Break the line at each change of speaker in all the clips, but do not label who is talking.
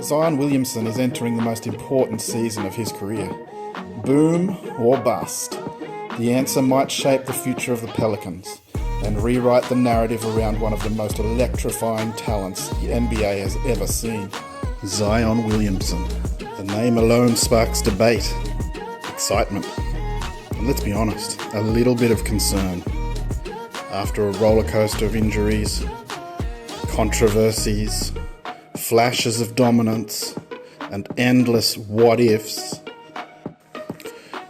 Zion Williamson is entering the most important season of his career. Boom or bust? The answer might shape the future of the Pelicans and rewrite the narrative around one of the most electrifying talents the NBA has ever seen. Zion Williamson. The name alone sparks debate, excitement, and let's be honest, a little bit of concern. After a rollercoaster of injuries, controversies, flashes of dominance, and endless what-ifs,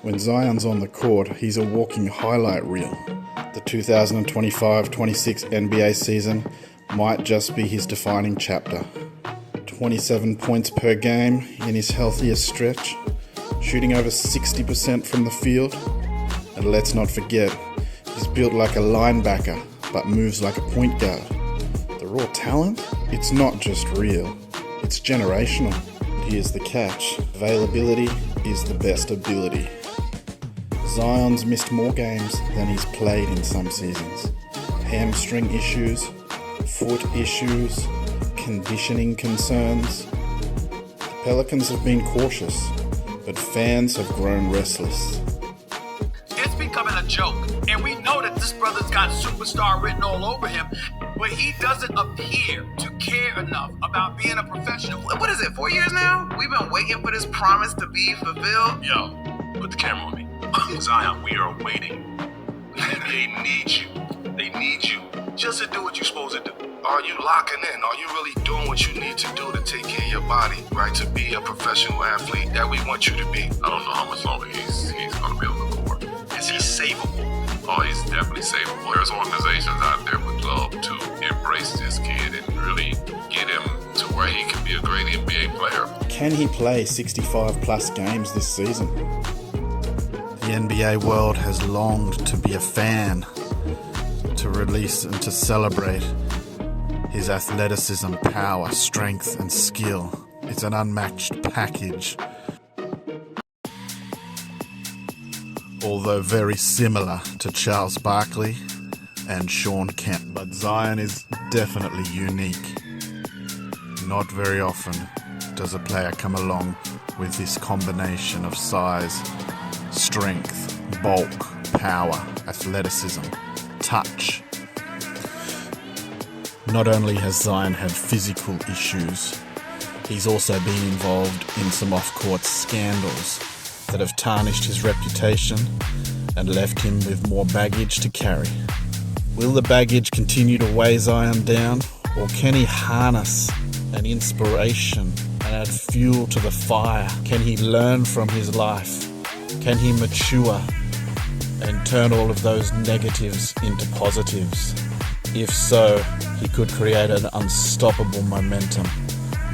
when Zion's on the court, he's a walking highlight reel. The 2025-26 NBA season might just be his defining chapter. 27 points per game in his healthiest stretch, shooting over 60% from the field, and let's not forget, he's built like a linebacker, but moves like a point guard. The raw talent? It's not just real, it's generational. Here's the catch: availability is the best ability. Zion's missed more games than he's played in some seasons. Hamstring issues, foot issues, conditioning concerns. The Pelicans have been cautious, but fans have grown restless.
It's becoming a joke, and we know that this brother's got superstar written all over him, but he doesn't appear to care enough about being a professional.
What is it, 4 years now? We've been waiting for this promise to be fulfilled.
Yo, put the camera on me. Zion, we are waiting. They need you. They need you just to do what you're supposed to do.
Are you locking in? Are you really doing what you need to do to take care of your body, right? To be a professional athlete that we want you to be.
I don't know how much longer he's going to be on the court.
Is he savable?
Oh, he's definitely savable. There's organizations out there would love to embrace this kid and really get him to where he can be a great NBA player.
Can he play 65 plus games this season? The NBA world has longed to be a fan, to release and to celebrate his athleticism, power, strength, and skill. It's an unmatched package. Although very similar to Charles Barkley and Shawn Kemp. But Zion is definitely unique. Not very often does a player come along with this combination of size, strength, bulk, power, athleticism, touch. Not only has Zion had physical issues, he's also been involved in some off-court scandals that have tarnished his reputation and left him with more baggage to carry. Will the baggage continue to weigh Zion down, or can he harness an inspiration and add fuel to the fire? Can he learn from his life? Can he mature and turn all of those negatives into positives? If so, he could create an unstoppable momentum.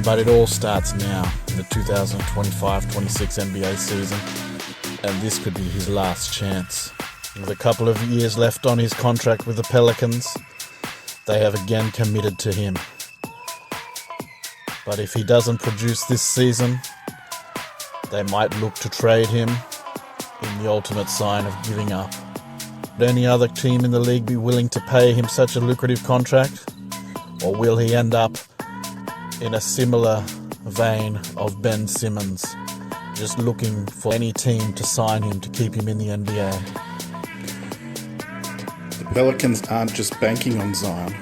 But it all starts now in the 2025-26 NBA season, and this could be his last chance. With a couple of years left on his contract with the Pelicans, they have again committed to him. But if he doesn't produce this season, they might look to trade him in the ultimate sign of giving up. Would any other team in the league be willing to pay him such a lucrative contract? Or will he end up in a similar vein of Ben Simmons, just looking for any team to sign him to keep him in the NBA? The Pelicans aren't just banking on Zion,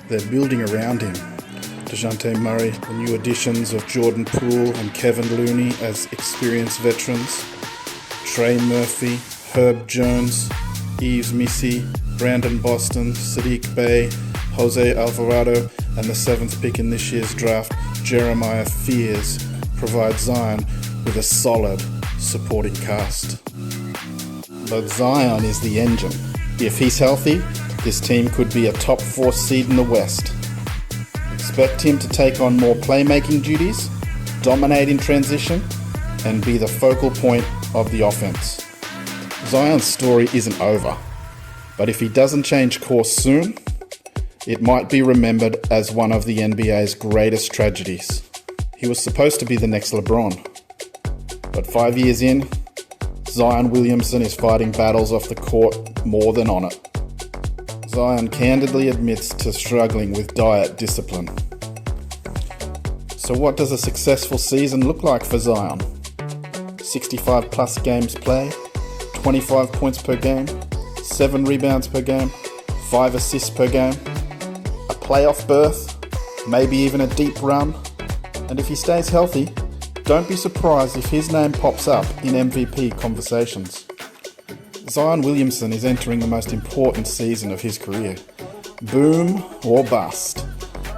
they're building around him. DeJounte Murray, the new additions of Jordan Poole and Kevin Looney as experienced veterans, Trey Murphy, Herb Jones, Yves Missy, Brandon Boston, Sadiq Bey, Jose Alvarado, and the 7th pick in this year's draft, Jeremiah Fears, provide Zion with a solid supporting cast. But Zion is the engine. If he's healthy, this team could be a top 4 seed in the West. Expect him to take on more playmaking duties, dominate in transition, and be the focal point of the offense. Zion's story isn't over, but if he doesn't change course soon, it might be remembered as one of the NBA's greatest tragedies. He was supposed to be the next LeBron, but 5 years in, Zion Williamson is fighting battles off the court more than on it. Zion candidly admits to struggling with diet discipline. So what does a successful season look like for Zion? 65 plus games played, 25 points per game, 7 rebounds per game, 5 assists per game, a playoff berth, maybe even a deep run, and if he stays healthy, don't be surprised if his name pops up in MVP conversations. Zion Williamson is entering the most important season of his career. Boom or bust.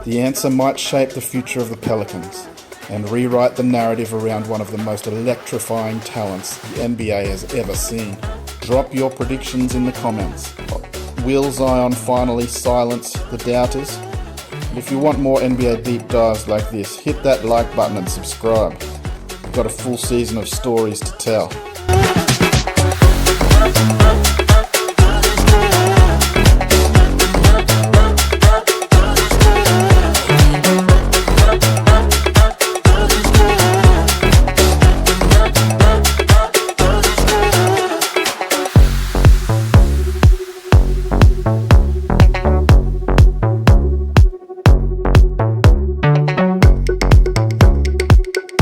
The answer might shape the future of the Pelicans and rewrite the narrative around one of the most electrifying talents the NBA has ever seen. Drop your predictions in the comments. Will Zion finally silence the doubters? And if you want more NBA deep dives like this, hit that like button and subscribe. We've got a full season of stories to tell.